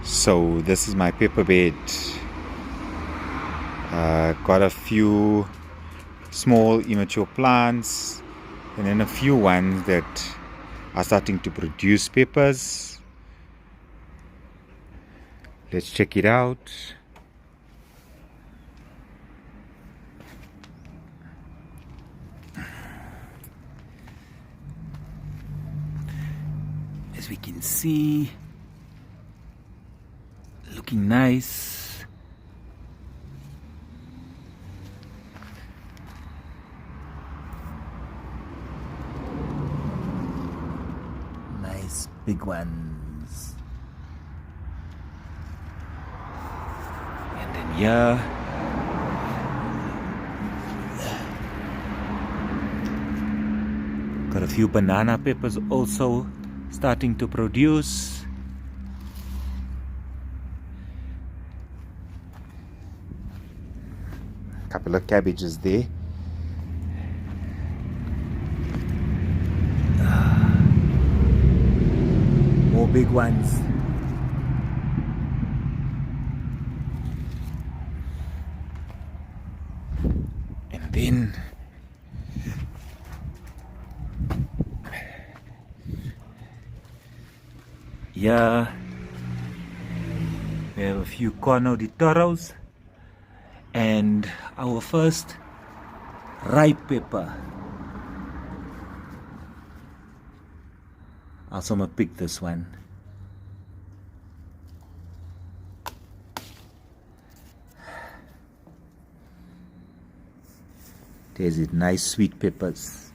So this is my paper bed. Got a few small immature plants and then a few ones that are starting to produce papers. Let's check it out. As we can see, looking nice. Nice big ones. And then here, got a few banana peppers also starting to produce. Couple of cabbages there. More big ones. And then yeah, we have a few Corno de Toros and our first ripe pepper. Also, I'm gonna pick this one. There's it, nice sweet peppers.